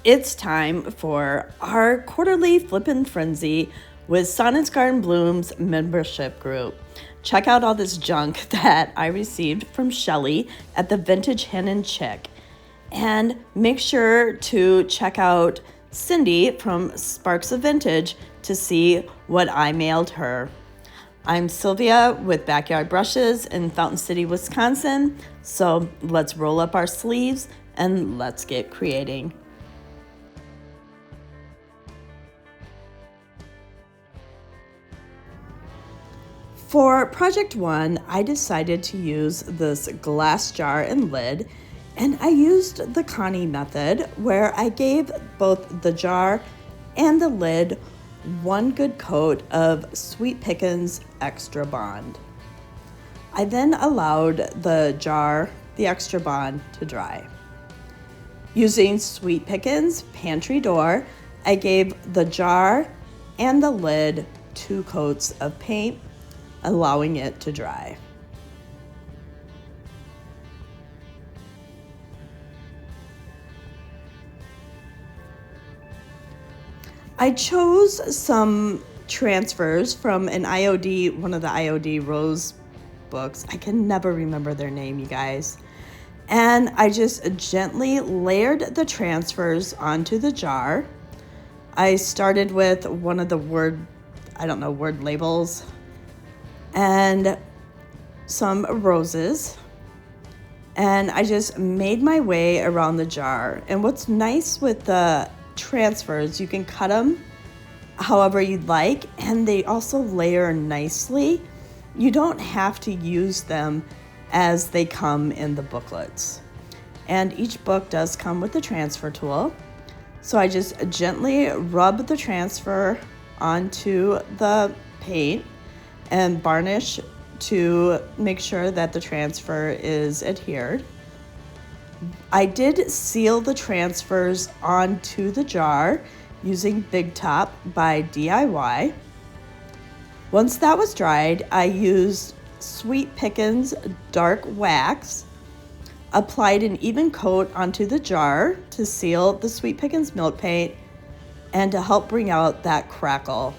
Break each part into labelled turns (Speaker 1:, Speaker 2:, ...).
Speaker 1: It's time for our quarterly Flippin' Frenzy with Sonnet's Garden Bloom's membership group. Check out all this junk that I received from Shelly at the Vintage Hen and Chick. And make sure to check out Cindy from Sparks of Vintage to see what I mailed her. I'm Sylvia with Backyard Brushes in Fountain City, Wisconsin. So let's roll up our sleeves and let's get creating. For project 1, I decided to use this glass jar and lid, and I used the Connie method where I gave both the jar and the lid one good coat of Sweet Pickins Extra Bond. I then allowed the Extra Bond to dry. Using Sweet Pickins Pantry Door, I gave the jar and the lid 2 coats of paint, allowing it to dry. I chose some transfers from an IOD, one of the IOD Rose books. I can never remember their name, you guys. And I just gently layered the transfers onto the jar. I started with one of the word labels and some roses, and I just made my way around the jar. And what's nice with the transfers, you can cut them however you'd like, and they also layer nicely. You don't have to use them as they come in the booklets. And each book does come with the transfer tool. So I just gently rub the transfer onto the paint and varnish to make sure that the transfer is adhered. I did seal the transfers onto the jar using Big Top by DIY. Once that was dried, I used Sweet Pickins Dark Wax, applied an even coat onto the jar to seal the Sweet Pickins milk paint and to help bring out that crackle.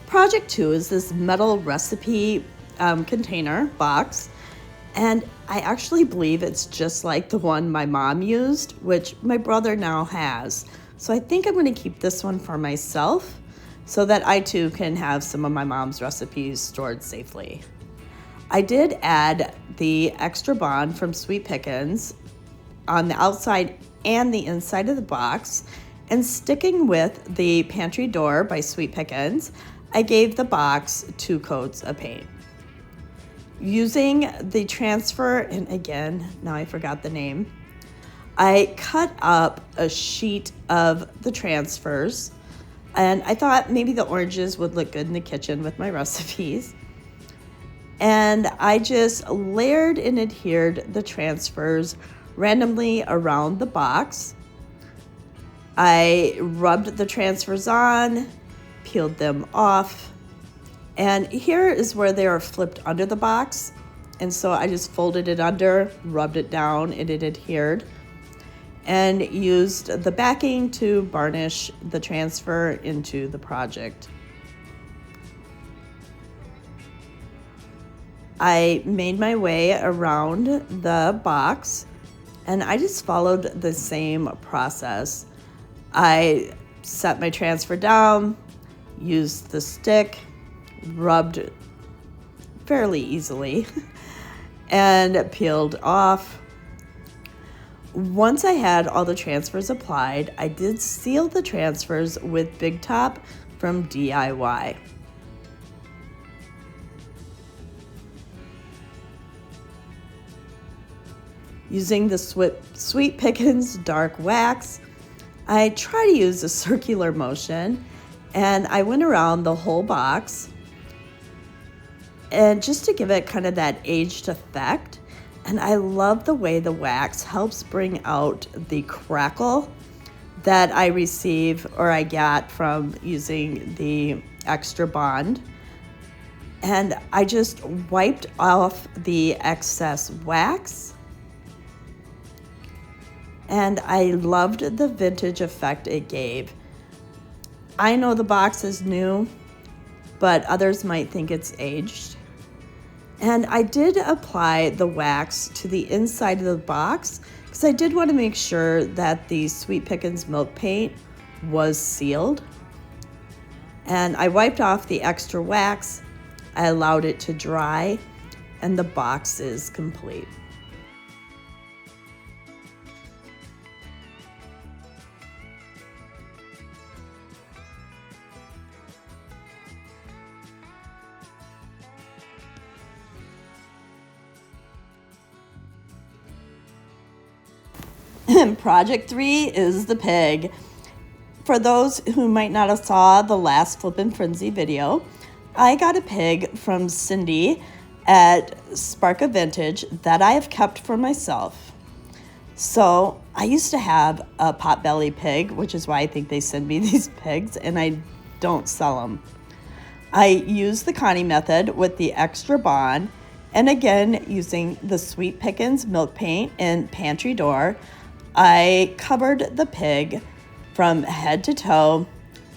Speaker 1: Project 2 is this metal recipe container box, and I actually believe it's just like the one my mom used, which my brother now has. So I think I'm going to keep this one for myself so that I too can have some of my mom's recipes stored safely. I did add the Extra Bond from Sweet Pickins on the outside and the inside of the box, and sticking with the Pantry Door by Sweet Pickins, I gave the box 2 coats of paint. Using the transfer, and again, now I forgot the name, I cut up a sheet of the transfers, and I thought maybe the oranges would look good in the kitchen with my recipes. And I just layered and adhered the transfers randomly around the box. I rubbed the transfers on, peeled them off, and here is where they are flipped under the box, and so I just folded it under, rubbed it down, and it adhered, and used the backing to varnish the transfer into the project. I made my way around the box, and I just followed the same process. I set my transfer down, used the stick, rubbed fairly easily, and peeled off. Once I had all the transfers applied, I did seal the transfers with Big Top from DIY. Using the Sweet Pickins Dark Wax, I try to use a circular motion, and I went around the whole box, and just to give it kind of that aged effect, And I love the way the wax helps bring out the crackle that I receive or I got from using the extra bond. And I just wiped off the excess wax. And I loved the vintage effect it gave. I know the box is new, but others might think it's aged. And I did apply the wax to the inside of the box because I did want to make sure that the Sweet Pickins milk paint was sealed. And I wiped off the extra wax, I allowed it to dry, and the box is complete. Project 3 is the pig. For those who might not have saw the last Flippin' Frenzy video, I got a pig from Cindy at Spark of Vintage that I have kept for myself. So I used to have a potbelly pig, which is why I think they send me these pigs, and I don't sell them. I use the Connie method with the extra bond, and again using the Sweet Pickins milk paint and pantry door, I covered the pig from head to toe,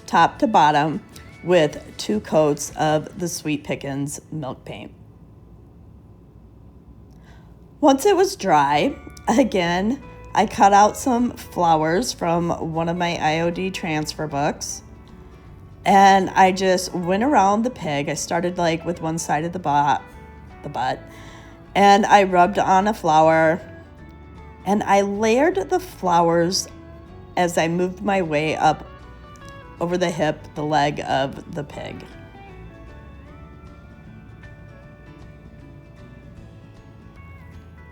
Speaker 1: top to bottom, with 2 coats of the Sweet Pickins milk paint. Once it was dry, again, I cut out some flowers from one of my IOD transfer books, and I just went around the pig. I started like with one side of the butt, and I rubbed on a flower, and I layered the flowers as I moved my way up over the hip, the leg of the pig.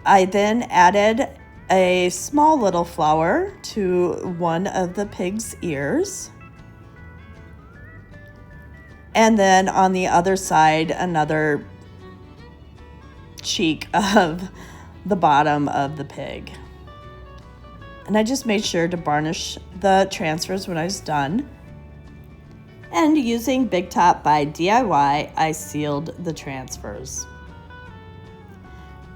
Speaker 1: I then added a small little flower to one of the pig's ears. And then on the other side, another cheek of the bottom of the pig. And I just made sure to varnish the transfers when I was done. And using Big Top by DIY, I sealed the transfers.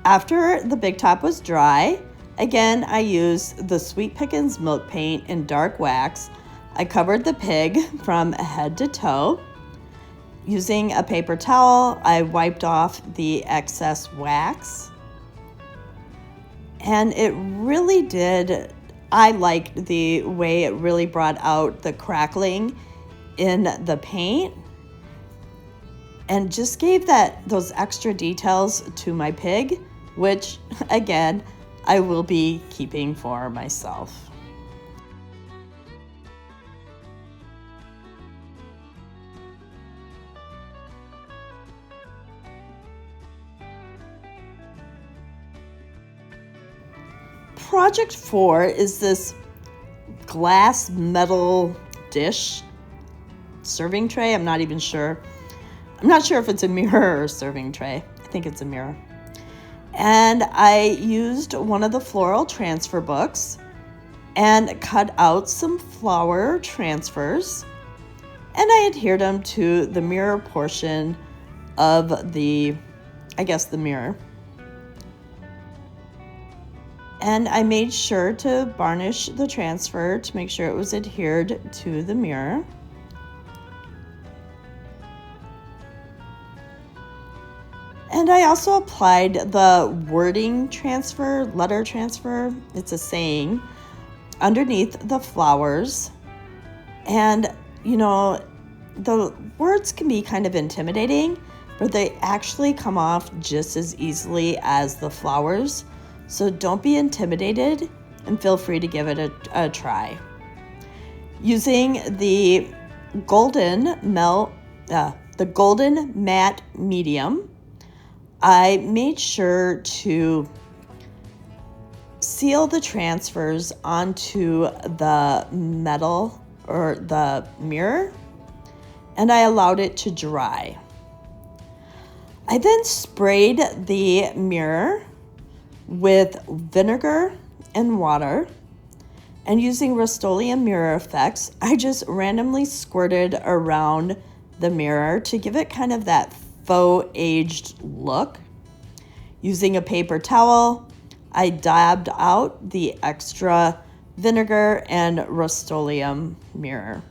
Speaker 1: After the Big Top was dry, again, I used the Sweet Pickins milk paint in dark wax. I covered the pig from head to toe. Using a paper towel, I wiped off the excess wax. And it really did, I liked the way it really brought out the crackling in the paint and just gave those extra details to my pig, which again, I will be keeping for myself. Project 4 is this glass metal dish serving tray. I'm not even sure. I'm not sure if it's a mirror or a serving tray. I think it's a mirror. And I used one of the floral transfer books and cut out some flower transfers, and I adhered them to the mirror portion of the mirror. And I made sure to varnish the transfer to make sure it was adhered to the mirror. And I also applied the wording transfer, letter transfer, it's a saying, underneath the flowers. And, you know, the words can be kind of intimidating, but they actually come off just as easily as the flowers. So don't be intimidated and feel free to give it a try. Using the golden matte medium, I made sure to seal the transfers onto the metal or the mirror, and I allowed it to dry. I then sprayed the mirror with vinegar and water. And using Rustoleum mirror effects, I just randomly squirted around the mirror to give it kind of that faux aged look. Using a paper towel, I dabbed out the extra vinegar and Rustoleum mirror.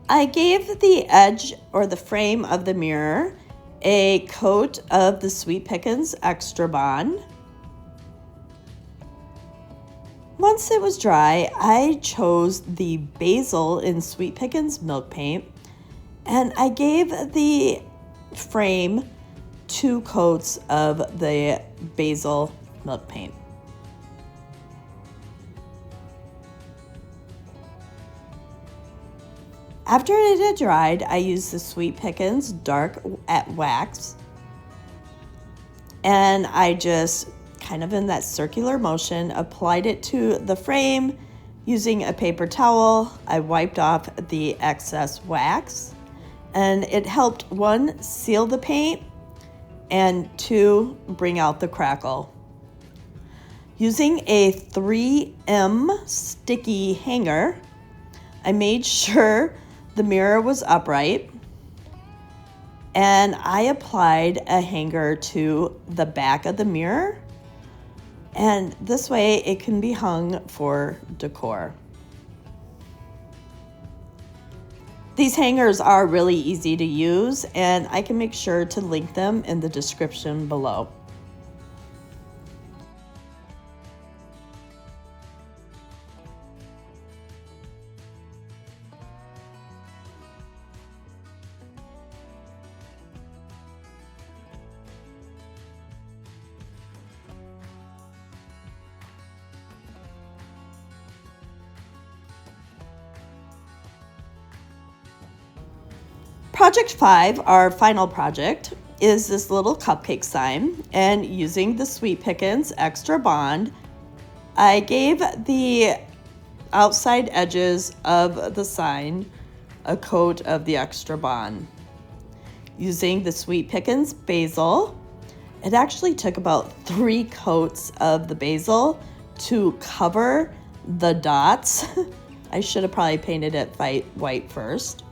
Speaker 1: I gave the edge or the frame of the mirror a coat of the Sweet Pickins Extra Bond. Once it was dry, I chose the basil in Sweet Pickins milk paint, and I gave the frame 2 coats of the basil milk paint. After it had dried, I used the Sweet Pickins dark wax, and I just kind of in that circular motion applied it to the frame. Using a paper towel, I wiped off the excess wax, and it helped 1, seal the paint, and 2, bring out the crackle. Using a 3M sticky hanger, I made sure the mirror was upright, and I applied a hanger to the back of the mirror, and this way it can be hung for decor. These hangers are really easy to use, and I can make sure to link them in the description below. Project 5, our final project, is this little cupcake sign, and using the Sweet Pickins Extra Bond, I gave the outside edges of the sign a coat of the Extra Bond. Using the Sweet Pickins basil, it actually took about 3 coats of the basil to cover the dots. I should have probably painted it white first.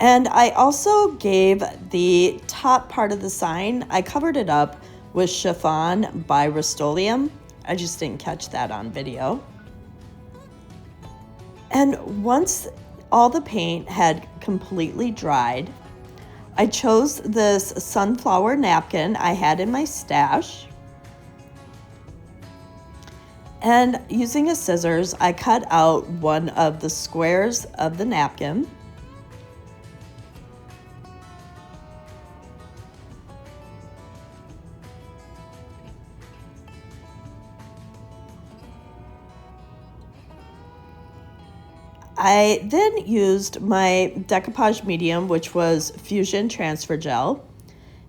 Speaker 1: And I also gave the top part of the sign, I covered it up with chiffon by Rustoleum. I just didn't catch that on video. And once all the paint had completely dried, I chose this sunflower napkin I had in my stash. And using a scissors, I cut out one of the squares of the napkin. I then used my decoupage medium, which was Fusion Transfer Gel,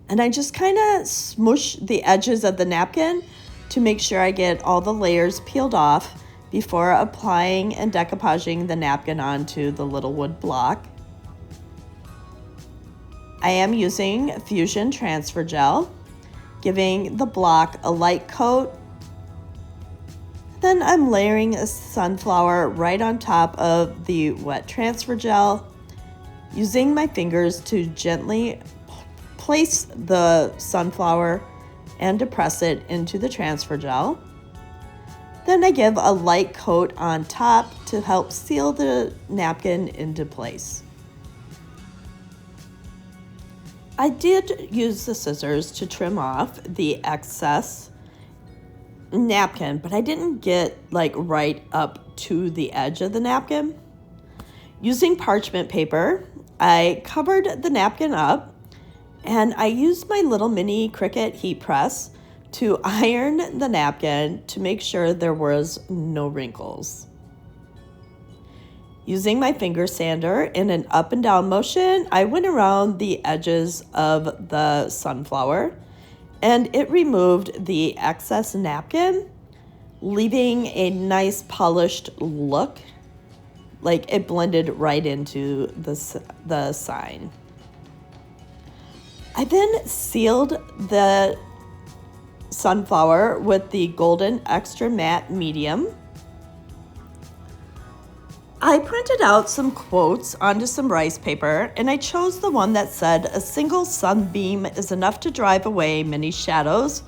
Speaker 1: and I just kind of smushed the edges of the napkin to make sure I get all the layers peeled off before applying and decoupaging the napkin onto the little wood block. I am using Fusion Transfer Gel, giving the block a light coat. Then I'm layering a sunflower right on top of the wet transfer gel, using my fingers to gently place the sunflower and depress it into the transfer gel. Then I give a light coat on top to help seal the napkin into place. I did use the scissors to trim off the excess napkin, but I didn't get like right up to the edge of the napkin. Using parchment paper, I covered the napkin up, and I used my little mini Cricut heat press to iron the napkin to make sure there was no wrinkles. Using my finger sander in an up and down motion, I went around the edges of the sunflower, and it removed the excess napkin, leaving a nice polished look, like it blended right into the sign. I then sealed the sunflower with the golden extra matte medium. I printed out some quotes onto some rice paper, and I chose the one that said, "A single sunbeam is enough to drive away many shadows,"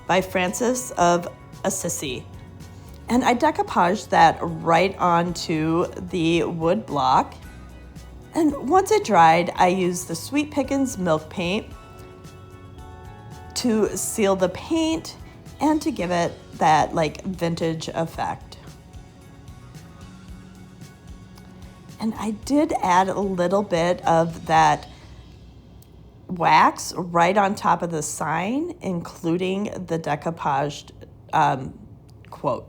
Speaker 1: by Francis of Assisi. And I decoupaged that right onto the wood block. And once it dried, I used the Sweet Pickins milk paint to seal the paint and to give it that like vintage effect. And I did add a little bit of that wax right on top of the sign, including the decoupaged quote.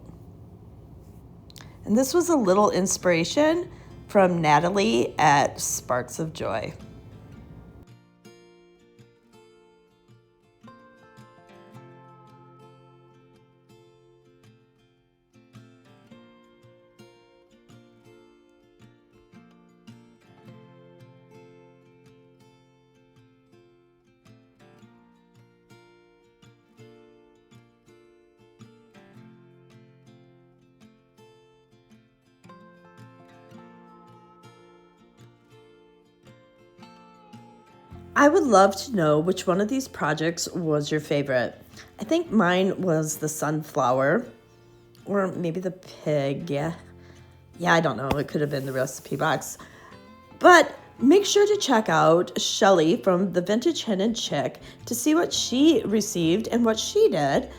Speaker 1: And this was a little inspiration from Natalie at Sparks of Joy. I would love to know which one of these projects was your favorite. I think mine was the sunflower, or maybe the pig. Yeah, I don't know. It could have been the recipe box. But make sure to check out Shelly from the Vintage Hen and Chick to see what she received and what she did.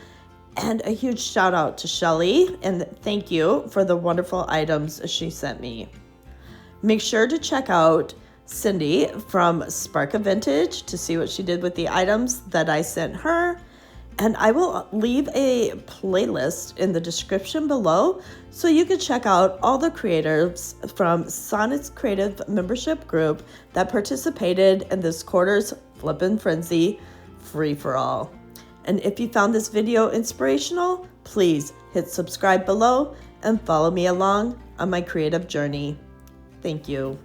Speaker 1: And a huge shout out to Shelly, and thank you for the wonderful items she sent me. Make sure to check out Cindy from Spark of Vintage to see what she did with the items that I sent her. And I will leave a playlist in the description below so you can check out all the creators from Sonnet's Creative membership group that participated in this quarter's Flippin' Frenzy free-for-all. And if you found this video inspirational, please hit subscribe below and follow me along on my creative journey. Thank you.